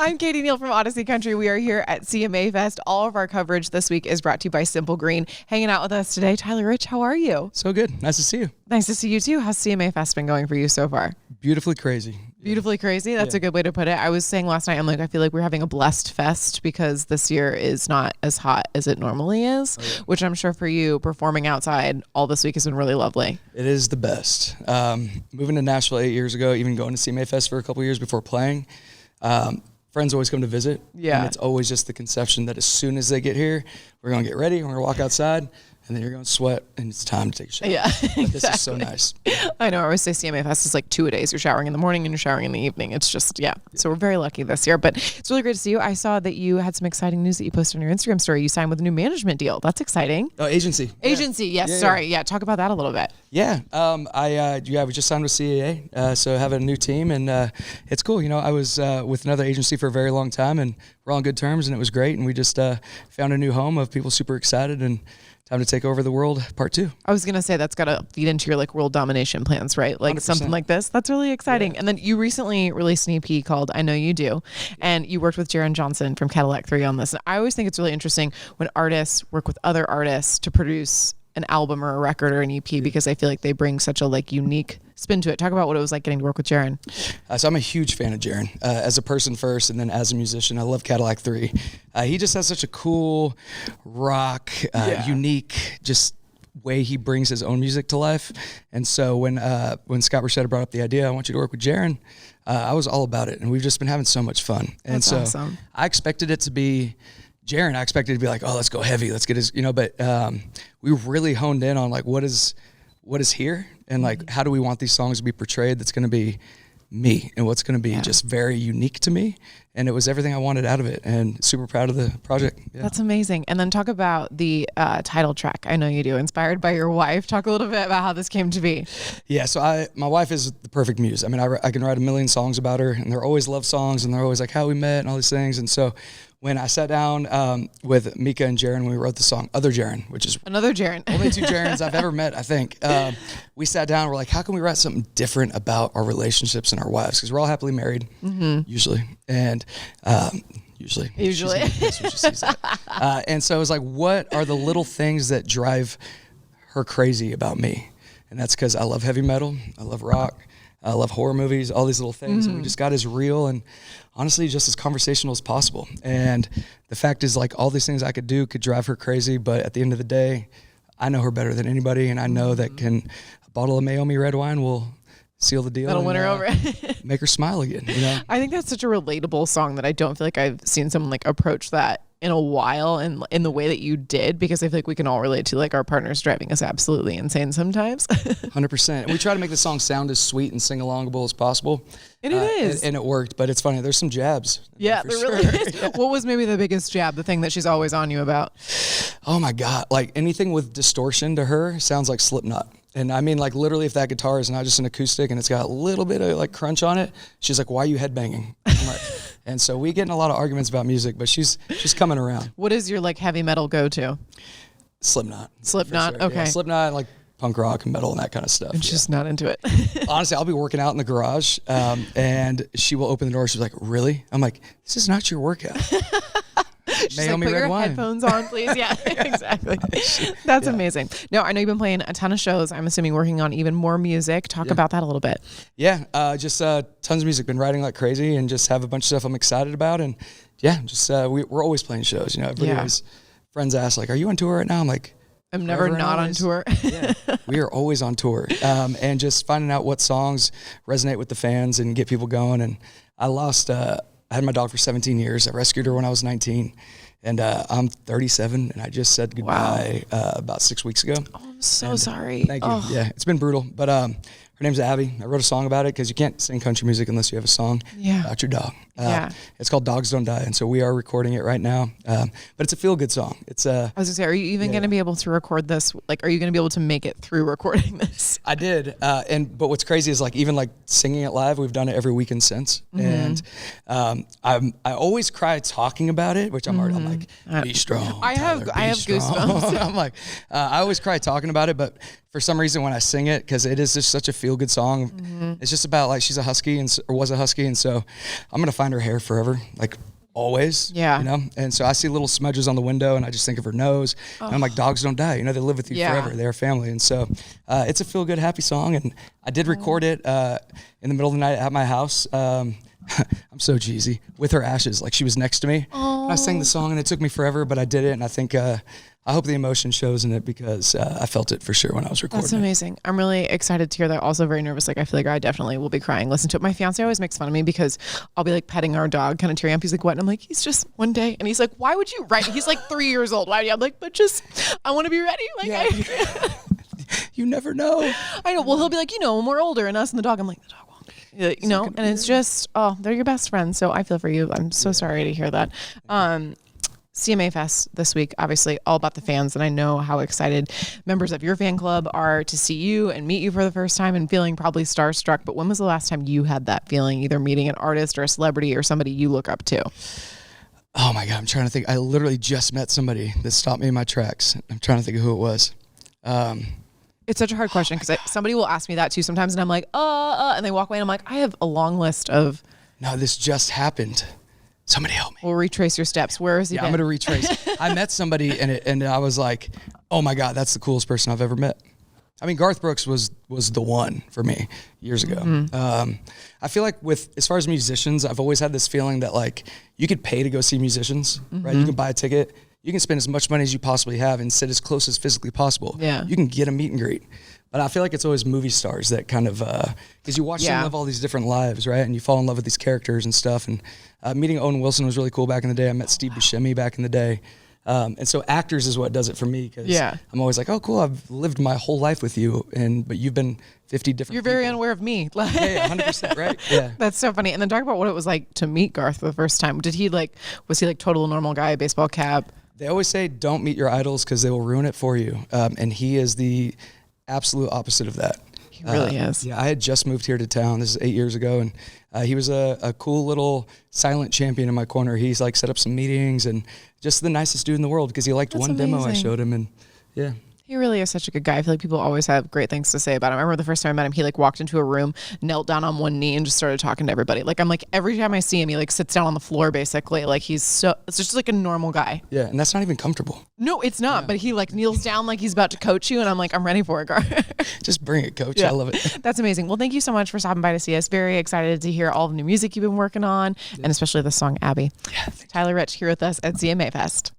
I'm Katie Neal from Audacy Country. We are here at CMA Fest. All of our coverage this week is brought to you by Simple Green. Hanging out with us today, Tyler Rich, how are you? So good. Nice to see you. Nice to see you too. How's CMA Fest been going for you so far? Beautifully crazy. Beautifully crazy. That's a good way to put it. I was saying last night, I'm like, I feel like we're having a blessed fest because this year is not as hot as it normally is, which I'm sure for you performing outside all this week has been really lovely. It is the best. Moving to Nashville 8 years ago, even going to CMA Fest for a couple of years before playing, friends always come to visit. Yeah. And it's always just the conception that as soon as they get here, we're going to get ready, we're going to walk outside, and then you're going to sweat, and it's time to take a shower. Yeah, exactly. This is so nice. I know. I always say CMA Fest is like 2 a days. You're showering in the morning and you're showering in the evening. It's just, yeah. So we're very lucky this year. But it's really great to see you. I saw that you had some exciting news that you posted on your Instagram story. You signed with a new management deal. That's exciting. Oh, agency. Agency, yes. Yeah, sorry. Yeah, talk about that a little bit. Yeah. We just signed with CAA, so having a new team, and it's cool. You know, I was with another agency for a very long time, and we're on good terms, and it was great. And we just found a new home of people super excited, and time to take over the world, part 2. I was going to say that's got to feed into your like world domination plans, right? Like 100%. Something like this. That's really exciting. Yeah. And then you recently released an EP called I Know You Do, and you worked with Jaron Johnson from Cadillac 3 on this. And I always think it's really interesting when artists work with other artists to produce an album or a record or an EP, because I feel like they bring such a like unique spin to it. Talk about what it was like getting to work with Jaron. So I'm a huge fan of Jaron as a person first, and then as a musician. I love Cadillac 3. He just has such a cool rock, unique, just way he brings his own music to life. And so when Scott Borchetta brought up the idea, I want you to work with Jaron, I was all about it, and we've just been having so much fun. And That's so awesome. I expected it to be Jaron. I expected it to be like, oh, let's go heavy, let's get his, but we really honed in on like what is here, and like how do we want these songs to be portrayed that's going to be me, and what's going to be just very unique to me. And it was everything I wanted out of it, and super proud of the project. Yeah. That's amazing. And then talk about the title track, I Know You Do, inspired by your wife. Talk a little bit about how this came to be. Yeah, so my wife is the perfect muse. I mean, I can write a million songs about her, and they're always love songs, and they're always like how we met and all these things. And so when I sat down with Mika and Jaron, we wrote the song Other Jaron, which is another Jaron. Only 2 Jarons I've ever met, I think. We sat down, we're like, how can we write something different about our relationships and our wives? Because we're all happily married, usually. And usually. That's what she sees that. And so it was like, what are the little things that drive her crazy about me? And that's because I love heavy metal, I love rock, I love horror movies, all these little things. And we just got as real and honestly just as conversational as possible. And the fact is, like, all these things I could do could drive her crazy, but at the end of the day, I know her better than anybody, and I know that a bottle of Mayomi red wine will seal the deal. That'll win her over. Make her smile again. You know? I think that's such a relatable song that I don't feel like I've seen someone like approach that in a while, and in the way that you did, because I feel like we can all relate to like our partners driving us absolutely insane sometimes. 100%. We try to make the song sound as sweet and sing-alongable as possible. And it is. And it worked, but it's funny. There's some jabs. Yeah, there really is. Yeah. What was maybe the biggest jab, the thing that she's always on you about? Oh my God. Like anything with distortion to her sounds like Slipknot. And I mean, like, literally, if that guitar is not just an acoustic and it's got a little bit of like crunch on it, she's like, why are you headbanging? I'm like, and so we get in a lot of arguments about music, but she's coming around. What is your like heavy metal go-to? Slipknot. Slipknot, sure. okay. Yeah, Slipknot, like punk rock and metal and that kind of stuff. And she's not into it. Honestly, I'll be working out in the garage, and she will open the door. She's like, really? I'm like, this is not your workout. She's like, put your headphones on, please. Yeah, exactly. That's amazing. No, I know you've been playing a ton of shows. I'm assuming working on even more music. Talk about that a little bit. Yeah, just tons of music. Been writing like crazy, and just have a bunch of stuff I'm excited about. And yeah, just we're always playing shows. You know, everybody always, friends ask like, "Are you on tour right now?" I'm like, I'm never not on tour. Yeah, we are always on tour, and just finding out what songs resonate with the fans and get people going. And I had my dog for 17 years. I rescued her when I was 19, and I'm 37, and I just said goodbye about 6 weeks ago. Oh, I'm so sorry. Thank you. Yeah, it's been brutal, but her name's Abby. I wrote a song about it because you can't sing country music unless you have a song about your dog. It's called Dogs Don't Die, and so we are recording it right now. But it's a feel-good song. It's I was gonna say, are you even going to be able to record this? Like, are you going to be able to make it through recording this? I did, but what's crazy is like even like singing it live, we've done it every weekend since, and I always cry talking about it, which I'm like, be strong. I have goosebumps. I'm like, I always cry talking about it, but for some reason when I sing it, because it is just such a feel-good song, it's just about like she's a husky or was a husky, and so I'm gonna find find her hair forever, like always. Yeah. You know? And so I see little smudges on the window and I just think of her nose. And I'm like, dogs don't die. You know, they live with you forever. They're family. And so it's a feel good, happy song. And I did record it in the middle of the night at my house. I'm so cheesy with her ashes. Like she was next to me. And I sang the song and it took me forever, but I did it. And I think, I hope the emotion shows in it because I felt it for sure when I was recording. That's amazing. I'm really excited to hear that. Also very nervous. Like I feel like I definitely will be crying. Listen to it. My fiance always makes fun of me because I'll be like petting our dog, kind of tearing up. He's like, what? And I'm like, he's just one day. And he's like, why would you write? He's like 3 years old. Why? I'm like, but just, I want to be ready. Like, you never know. I know. Well, he'll be like, when we're older and us and the dog, I'm like, the dog won't. And it's just, they're your best friends. So I feel for you. I'm so sorry to hear that. CMA Fest this week, obviously all about the fans. And I know how excited members of your fan club are to see you and meet you for the first time and feeling probably starstruck. But when was the last time you had that feeling, either meeting an artist or a celebrity or somebody you look up to? Oh my God, I'm trying to think. I literally just met somebody that stopped me in my tracks. I'm trying to think of who it was. It's such a hard question because somebody will ask me that too sometimes and I'm like, and they walk away and I'm like, I have a long list of. No, this just happened. Somebody help me. We'll retrace your steps. Where is he? I'm going to retrace. I met somebody and I was like, oh my God, that's the coolest person I've ever met. I mean, Garth Brooks was the one for me years ago. Mm-hmm. I feel like as far as musicians, I've always had this feeling that like you could pay to go see musicians, right? You can buy a ticket. You can spend as much money as you possibly have and sit as close as physically possible. Yeah. You can get a meet and greet. But I feel like it's always movie stars that kind of, because you watch them live all these different lives, right? And you fall in love with these characters and stuff. And meeting Owen Wilson was really cool back in the day. I met Steve Buscemi back in the day. And so actors is what does it for me because I'm always like, oh, cool, I've lived my whole life with you, but you've been 50 different You're very unaware of me. Yeah, 100%, right? Yeah. That's so funny. And then talk about what it was like to meet Garth for the first time. Was he like total normal guy, baseball cap? They always say don't meet your idols because they will ruin it for you. And he is the absolute opposite of that. He really is. Yeah, I had just moved here to town. This is 8 years ago, and he was a cool little silent champion in my corner. He's like set up some meetings and just the nicest dude in the world because he liked one demo I showed him, and yeah. He really is such a good guy. I feel like people always have great things to say about him. I remember the first time I met him, he like walked into a room, knelt down on one knee and just started talking to everybody. Like I'm like, every time I see him, he like sits down on the floor basically. Like it's just like a normal guy. Yeah, and that's not even comfortable. No, it's not. Yeah. But he like kneels down like he's about to coach you and I'm like, I'm ready for it, Garth. Just bring it, coach. Yeah. I love it. That's amazing. Well, thank you so much for stopping by to see us. Very excited to hear all the new music you've been working on and especially the song Abby. Yeah, Tyler Rich here with us at CMA Fest.